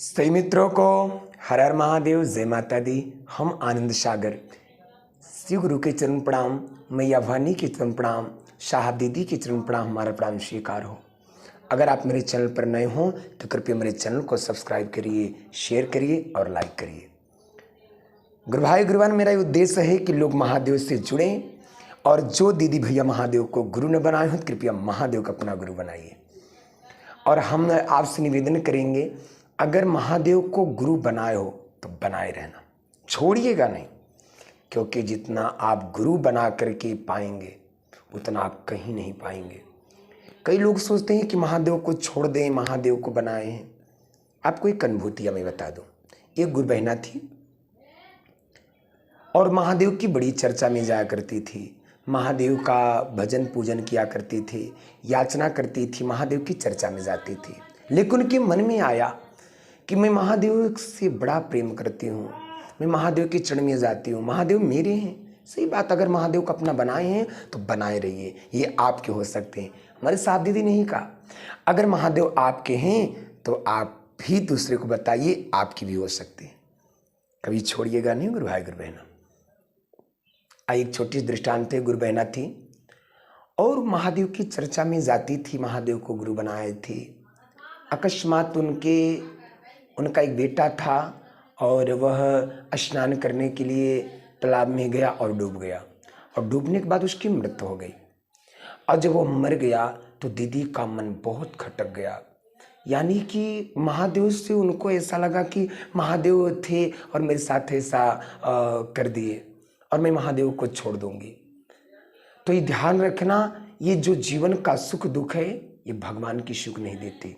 सही मित्रों को हर हर महादेव, जय माता दी। हम आनंद सागर, शिव गुरु के चरण प्रणाम, मैया भवानी के चरण प्रणाम, साहब दीदी के चरण प्रणाम, हमारा प्रणाम स्वीकार हो। अगर आप मेरे चैनल पर नए हों तो कृपया मेरे चैनल को सब्सक्राइब करिए, शेयर करिए और लाइक करिए। गुरु भाई गुरुवान, मेरा उद्देश्य है कि लोग महादेव से जुड़ें और जो दीदी भैया महादेव को गुरु न बनाए हो कृपया महादेव को अपना गुरु बनाइए। और हम आपसे निवेदन करेंगे, अगर महादेव को गुरु बनाए हो तो बनाए रहना, छोड़िएगा नहीं, क्योंकि जितना आप गुरु बना करके पाएंगे उतना आप कहीं नहीं पाएंगे। कई लोग सोचते हैं कि महादेव को छोड़ दें, महादेव को बनाए हैं। आपको एक अनुभूति मैं बता दूं। एक गुरु बहना थी और महादेव की बड़ी चर्चा में जाया करती थी, महादेव का भजन पूजन किया करती थी, याचना करती थी, महादेव की चर्चा में जाती थी। लेकिन उनके मन में आया कि मैं महादेव से बड़ा प्रेम करती हूँ, मैं महादेव के चरण में जाती हूँ, महादेव मेरे हैं। सही बात, अगर महादेव को अपना बनाए हैं तो बनाए रहिए, ये आपके हो सकते हैं। हमारे साथ दीदी नहीं कहा, अगर महादेव आपके हैं तो आप भी दूसरे को बताइए, आपकी भी हो सकते हैं। कभी छोड़िएगा नहीं गुरु भाई गुरु बहना। एक छोटी दृष्टांत है, गुरु बहना थी और महादेव की चर्चा में जाती थी, महादेव को गुरु बनाए थी। अकस्मात उनका एक बेटा था और वह स्नान करने के लिए तालाब में गया और डूब गया, और डूबने के बाद उसकी मृत्यु हो गई। और जब वो मर गया तो दीदी का मन बहुत खटक गया, यानी कि महादेव से उनको ऐसा लगा कि महादेव थे और मेरे साथ ऐसा कर दिए और मैं महादेव को छोड़ दूंगी। तो ये ध्यान रखना, ये जो जीवन का सुख दुख है ये भगवान की सुख नहीं देते।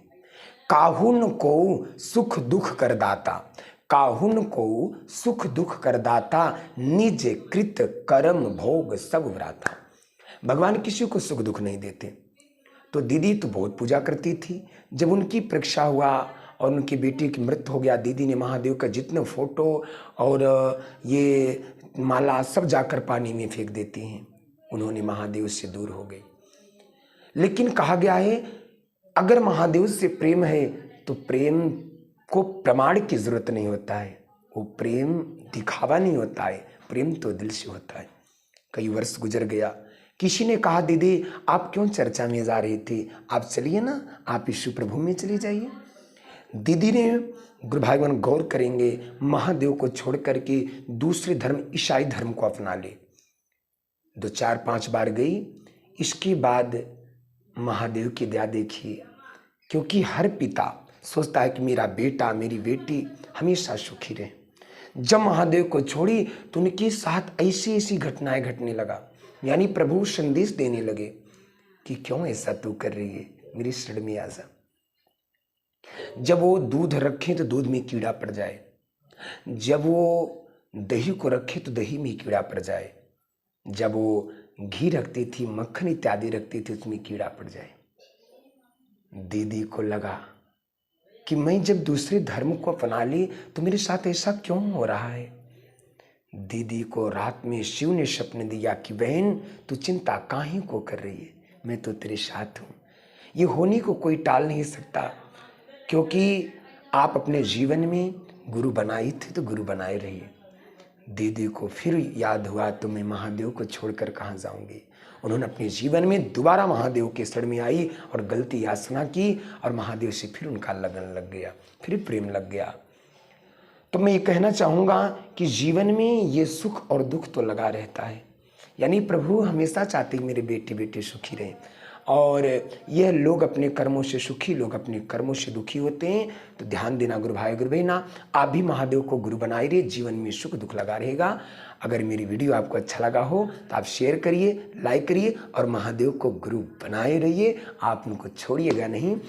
काहुन को सुख दुख कर दाता, काहुन को सुख दुख कर दाता, निज कृत कर्म भोग सब व्राता। भगवान किसी को सुख दुख नहीं देते। तो दीदी तो बहुत पूजा करती थी। जब उनकी परीक्षा हुआ और उनकी बेटी की मृत्यु हो गया, दीदी ने महादेव का जितने फोटो और ये माला सब जाकर पानी में फेंक देती हैं। उन्होंने महादेव से दूर हो गई। लेकिन कहा गया है, अगर महादेव से प्रेम है तो प्रेम को प्रमाण की जरूरत नहीं होता है, वो प्रेम दिखावा नहीं होता है, प्रेम तो दिल से होता है। कई वर्ष गुजर गया, किसी ने कहा दीदी आप क्यों चर्चा में जा रही थी, आप चलिए ना, आप इस प्रभु में चली जाइए। दीदी ने, गुरु भाईवान गौर करेंगे, महादेव को छोड़ करके दूसरे धर्म ईसाई धर्म को अपना ले। 2-4-5 बार गई। इसके बाद महादेव की दया देखिए, क्योंकि हर पिता सोचता है कि मेरा बेटा मेरी बेटी हमेशा सुखी रहे। जब महादेव को छोड़ी तो उनके साथ ऐसी ऐसी घटनाएं घटने लगा, यानी प्रभु संदेश देने लगे कि क्यों ऐसा तू कर रही है, मेरी शरण में आ जा। जब वो दूध रखे तो दूध में कीड़ा पड़ जाए, जब वो दही को रखे तो दही में कीड़ा पड़ जाए, जब वो घी रखती थी, मक्खन इत्यादि रखती थी, उसमें कीड़ा पड़ जाए। दीदी को लगा कि मैं जब दूसरे धर्म को अपना ली तो मेरे साथ ऐसा क्यों हो रहा है। दीदी को रात में शिव ने स्वप्न दिया कि बहन तू चिंता काहे को कर रही है, मैं तो तेरे साथ हूँ। ये होने को कोई टाल नहीं सकता, क्योंकि आप अपने जीवन में गुरु बनाई थी तो गुरु बनाए रहिए। दीदी को फिर याद हुआ तो मैं महादेव को छोड़कर कहाँ जाऊंगी। उन्होंने अपने जीवन में दोबारा महादेव के शरण में आई और गलती याचना की और महादेव से फिर उनका लगन लग गया, फिर प्रेम लग गया। तो मैं ये कहना चाहूँगा कि जीवन में ये सुख और दुख तो लगा रहता है, यानी प्रभु हमेशा चाहते हैं मेरे बेटे बेटे सुखी रहें, और यह लोग अपने कर्मों से सुखी, लोग अपने कर्मों से दुखी होते हैं। तो ध्यान देना गुरु भाई गुरु बहना, आप भी महादेव को गुरु बनाए रहिए, जीवन में सुख दुख लगा रहेगा। अगर मेरी वीडियो आपको अच्छा लगा हो तो आप शेयर करिए, लाइक करिए और महादेव को गुरु बनाए रहिए। आप उनको छोड़िएगा नहीं,